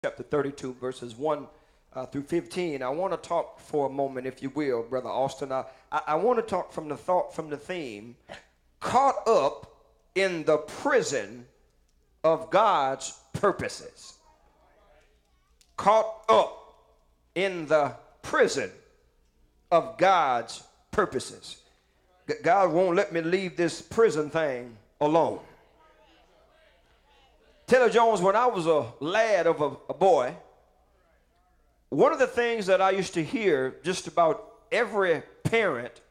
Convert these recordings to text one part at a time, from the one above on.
chapter 32, verses 1 through 15. I want to talk for a moment, if you will, Brother Austin. I want to talk from the theme, caught up in the prison of God's purposes. Caught up in the prison of God's purposes. God won't let me leave this prison thing alone. Taylor Jones, when I was a lad of a boy, one of the things that I used to hear just about every parent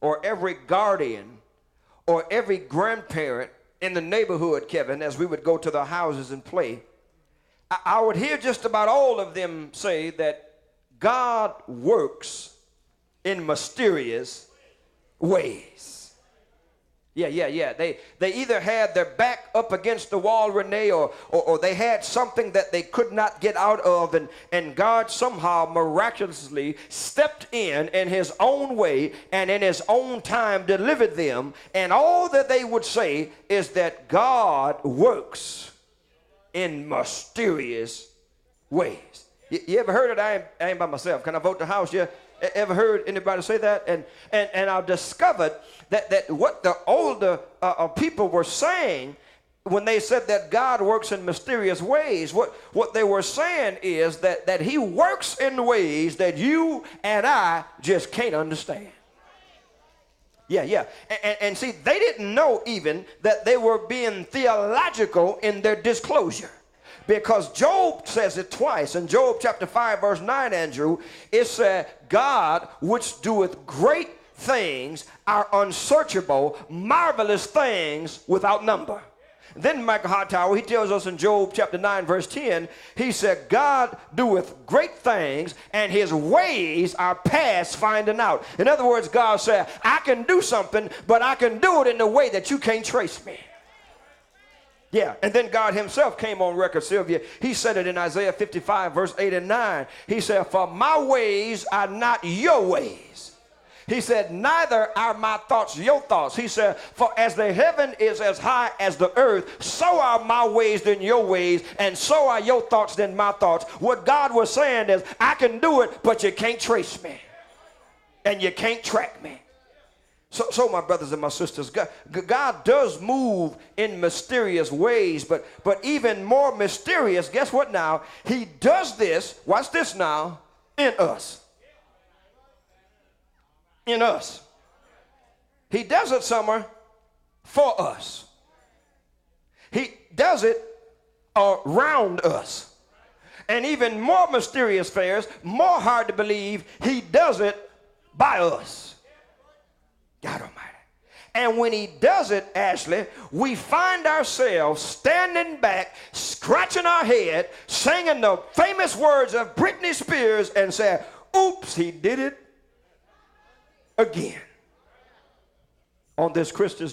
or every guardian or every grandparent in the neighborhood, Kevin, as we would go to the houses and play, I would hear just about all of them say that God works in mysterious ways. Yeah. They either had their back up against the wall, Renee, or they had something that they could not get out of, and God somehow miraculously stepped in his own way and in his own time delivered them. And all that they would say is that God works in mysterious ways. You ever heard it? I ain't by myself. Can I vote the house? Yeah. Ever heard anybody say that? And I discovered that what the older people were saying when they said that God works in mysterious ways, what they were saying is that he works in ways that you and I just can't understand. Yeah. And see, they didn't know even that they were being theological in their disclosure. Because Job says it twice. In Job chapter 5, verse 9, Andrew, it said, God, which doeth great things, are unsearchable, marvelous things without number. Then Michael Hightower, he tells us in Job chapter 9, verse 10, he said, God doeth great things, and his ways are past finding out. In other words, God said, I can do something, but I can do it in a way that you can't trace me. Yeah, and then God himself came on record, Sylvia. He said it in Isaiah 55, verse 8 and 9. He said, for my ways are not your ways. He said, neither are my thoughts your thoughts. He said, for as the heaven is as high as the earth, so are my ways than your ways, and so are your thoughts than my thoughts. What God was saying is, I can do it, but you can't trace me, and you can't track me. So my brothers and my sisters, God does move in mysterious ways, but even more mysterious, guess what now? He does this, watch this now, in us. In us. He does it, Summer, for us. He does it around us. And even more mysterious affairs, more hard to believe, he does it by us. God Almighty. And when he does it, Ashley, we find ourselves standing back, scratching our head, singing the famous words of Britney Spears and say, oops, he did it again. On this Christian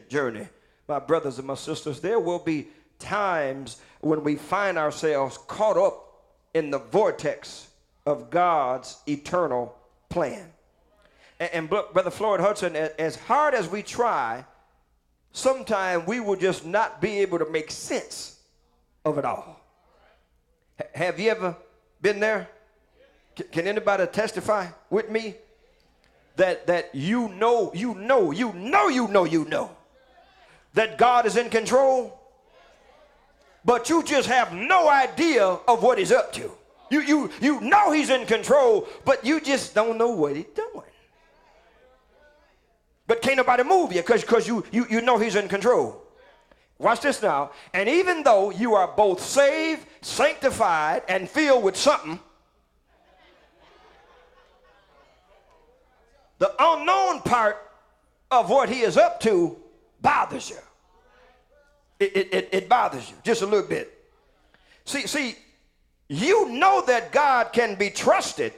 journey, my brothers and my sisters, there will be times when we find ourselves caught up in the vortex of God's eternal plan. And Brother Floyd Hudson, as hard as we try, sometimes we will just not be able to make sense of it all. Have you ever been there? Can anybody testify with me that you know that God is in control, but you just have no idea of what he's up to. You know he's in control, but you just don't know what he's doing. But can't nobody move you because you know he's in control. Watch this now. And even though you are both saved, sanctified, and filled with something, the unknown part of what he is up to bothers you. It bothers you just a little bit. See, you know that God can be trusted,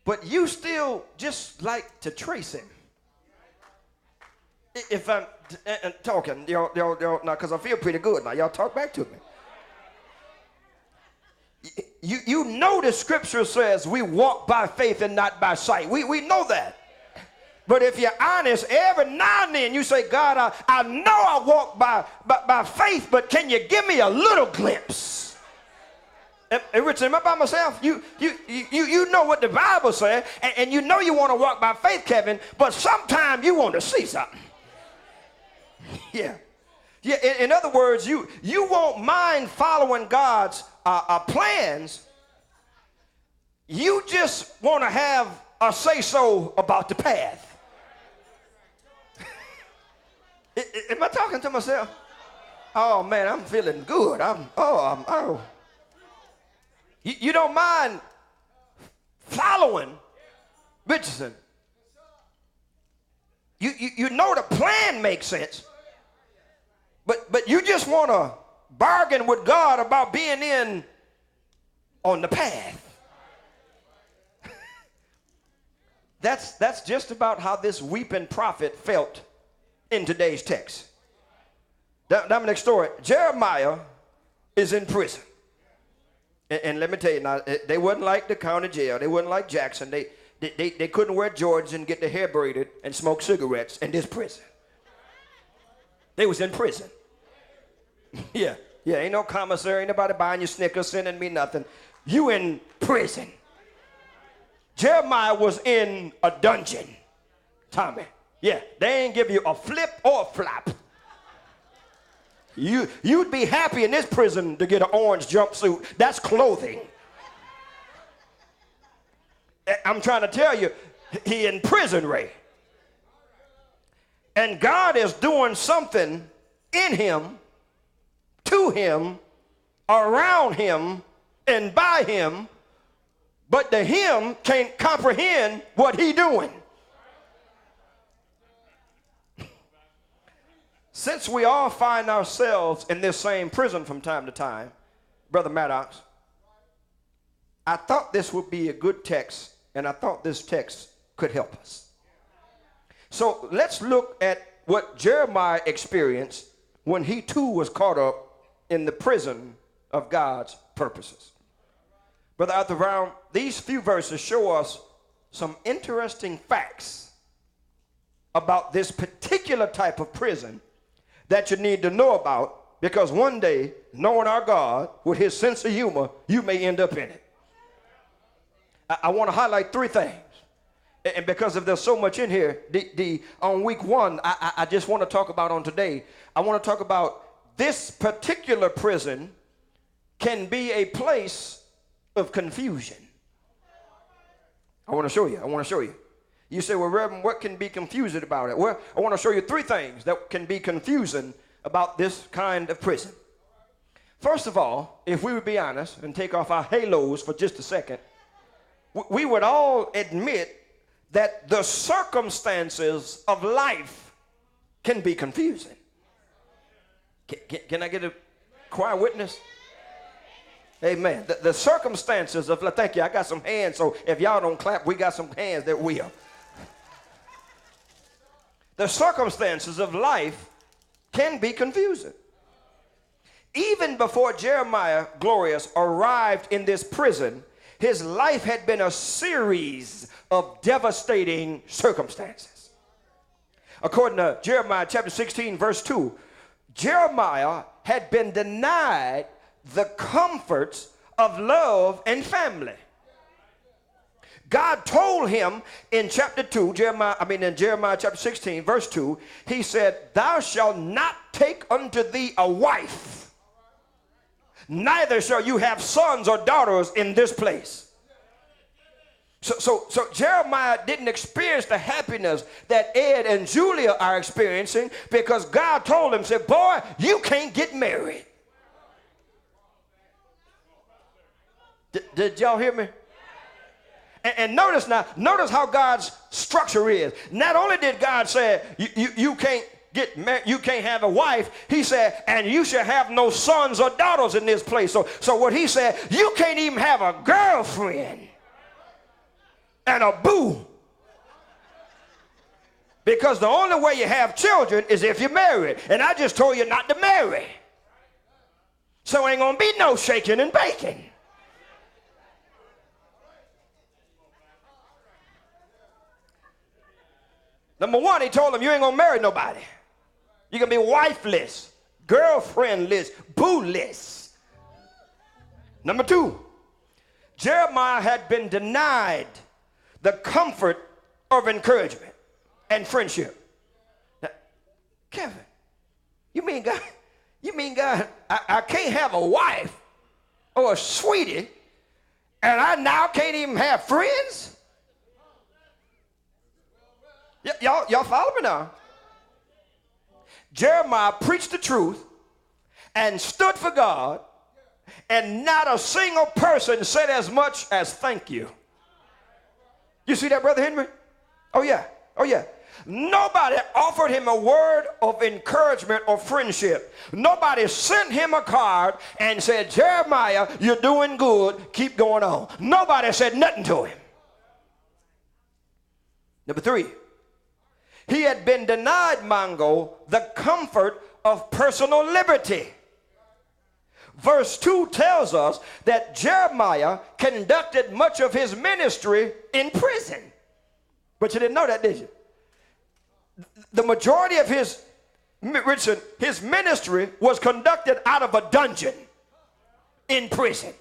but you still just like to trace him. If I'm talking, y'all now, because I feel pretty good now. Y'all talk back to me. You know the scripture says we walk by faith and not by sight. We know that. But if you're honest, every now and then you say, God, I know I walk by faith, but can you give me a little glimpse? Hey, Richard, am I by myself? You know what the Bible says, and you know you want to walk by faith, Kevin, but sometimes you want to see something. Yeah. Yeah. In other words, you won't mind following God's plans. You just want to have a say-so about the path. Am I talking to myself? Oh man, I'm feeling good. You don't mind following Richardson. You know the plan makes sense, but you just want to bargain with God about being in on the path. That's just about how this weeping prophet felt in today's text. Dominic story. Jeremiah is in prison. And let me tell you now, they wasn't like the county jail. They wasn't like Jackson. They couldn't wear Jordans and get their hair braided and smoke cigarettes in this prison. They was in prison. Yeah, ain't no commissary, ain't nobody buying you Snickers, sending me nothing. You in prison. Jeremiah was in a dungeon, Tommy. Yeah, they ain't give you a flip or a flap. You'd be happy in this prison to get an orange jumpsuit. That's clothing. I'm trying to tell you, he in prison, Ray. And God is doing something in him, to him, around him, and by him, but the him can't comprehend what he doing. Since we all find ourselves in this same prison from time to time, Brother Maddox, I thought this would be a good text, and I thought this text could help us. So let's look at what Jeremiah experienced when he too was caught up in the prison of God's purposes. Brother Arthur Brown, these few verses show us some interesting facts about this particular type of prison that you need to know about, because one day, knowing our God with his sense of humor, you may end up in it. I want to highlight three things. And because if there's so much in here, on week one, I just want to talk about on today, I want to talk about this particular prison can be a place of confusion. I want to show you. You say, well, Reverend, what can be confusing about it? Well, I want to show you three things that can be confusing about this kind of prison. First of all, if we would be honest and take off our halos for just a second, we would all admit that the circumstances of life can be confusing. Can I get a quiet witness? Amen. The circumstances of, thank you, I got some hands, so if y'all don't clap, we got some hands that will. The circumstances of life can be confusing. Even before Jeremiah Glorious arrived in this prison, his life had been a series of devastating circumstances. According to Jeremiah chapter 16, verse 2, Jeremiah had been denied the comforts of love and family. God told him in chapter 2, in Jeremiah chapter 16, verse 2, he said, thou shalt not take unto thee a wife, neither shall you have sons or daughters in this place. So Jeremiah didn't experience the happiness that Ed and Julia are experiencing, because God told him, said, boy, you can't get married. Did y'all hear me? And notice how God's structure is. Not only did God say you can't get married, you can't have a wife, he said, and you shall have no sons or daughters in this place. So what he said, you can't even have a girlfriend and a boo. Because the only way you have children is if you're married. And I just told you not to marry. So ain't gonna be no shaking and baking. Number one, he told him, you ain't going to marry nobody. You're going to be wifeless, girlfriendless, boo-less. Number two, Jeremiah had been denied the comfort of encouragement and friendship. Now, Kevin, you mean God, I can't have a wife or a sweetie, and I now can't even have friends? Y'all follow me now? Jeremiah preached the truth and stood for God, and not a single person said as much as thank you. You see that, Brother Henry? Oh yeah, oh yeah. Nobody offered him a word of encouragement or friendship. Nobody sent him a card and said, Jeremiah, you're doing good, keep going on. Nobody said nothing to him. Number three, he had been denied, Mongo, the comfort of personal liberty. Verse 2 tells us that Jeremiah conducted much of his ministry in prison. But you didn't know that, did you? The majority of his ministry was conducted out of a dungeon in prison.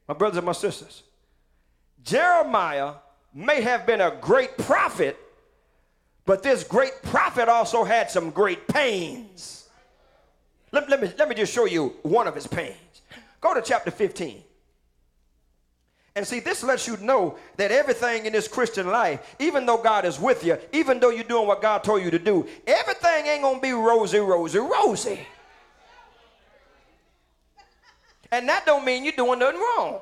My brothers and my sisters, Jeremiah may have been a great prophet, but this great prophet also had some great pains. Let me just show you one of his pains. Go to chapter 15. And see, this lets you know that everything in this Christian life, even though God is with you, even though you're doing what God told you to do, everything ain't going to be rosy, rosy, rosy. And that don't mean you're doing nothing wrong.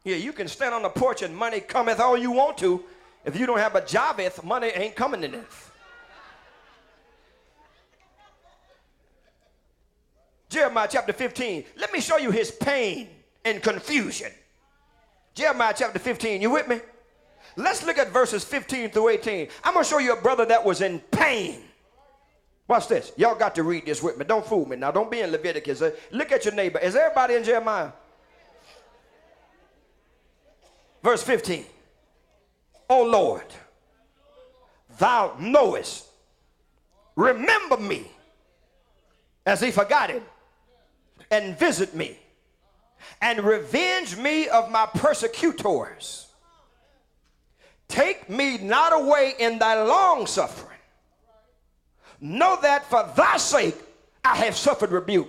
Yeah, you can stand on the porch and money cometh all you want to. If you don't have a Javeth, money ain't coming in it. Jeremiah chapter 15. Let me show you his pain and confusion. Jeremiah chapter 15. You with me? Let's look at verses 15 through 18. I'm going to show you a brother that was in pain. Watch this. Y'all got to read this with me. Don't fool me. Now, don't be in Leviticus. Look at your neighbor. Is everybody in Jeremiah? Verse 15. O Lord, thou knowest, remember me as he forgot it, and visit me, and revenge me of my persecutors. Take me not away in thy long suffering. Know that for thy sake I have suffered rebuke.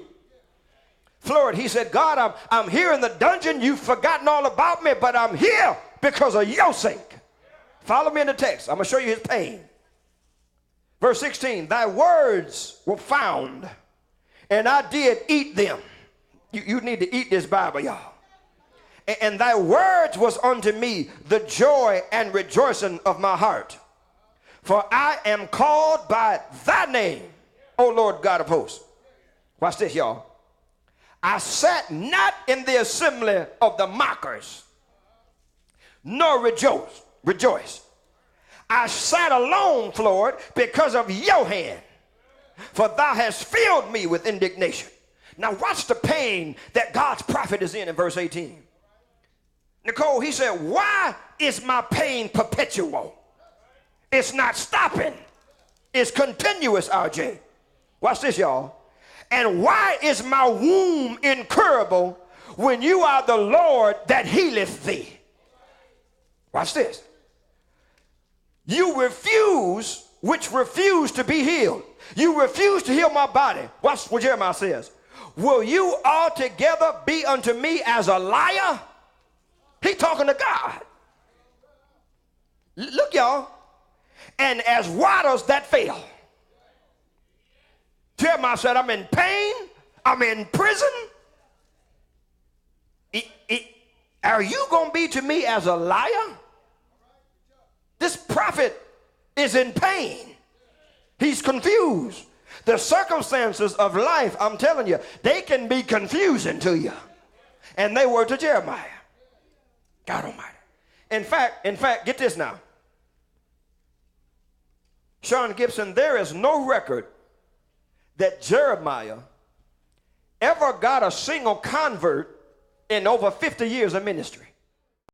Florida, he said, God, I'm here in the dungeon. You've forgotten all about me, but I'm here because of your sake. Follow me in the text. I'm going to show you his pain. Verse 16, thy words were found, and I did eat them. You need to eat this Bible, y'all. And thy words was unto me the joy and rejoicing of my heart. For I am called by thy name, O Lord God of hosts. Watch this, y'all. I sat not in the assembly of the mockers, nor rejoice. I sat alone, Lord, because of your hand. For thou hast filled me with indignation. Now watch the pain that God's prophet is in verse 18. Nicole, he said, why is my pain perpetual? It's not stopping. It's continuous, RJ. Watch this, y'all. And why is my womb incurable when you are the Lord that healeth thee? Watch this. You refuse to be healed. You refuse to heal my body. Watch what Jeremiah says. Will you altogether be unto me as a liar? He talking to God. Look, y'all. And as waters that fail. Jeremiah said, I'm in pain. I'm in prison. Are you going to be to me as a liar? This prophet is in pain. He's confused. The circumstances of life, I'm telling you, they can be confusing to you. And they were to Jeremiah. God Almighty. In fact, get this now. Sean Gibson, there is no record that Jeremiah ever got a single convert in over 50 years of ministry.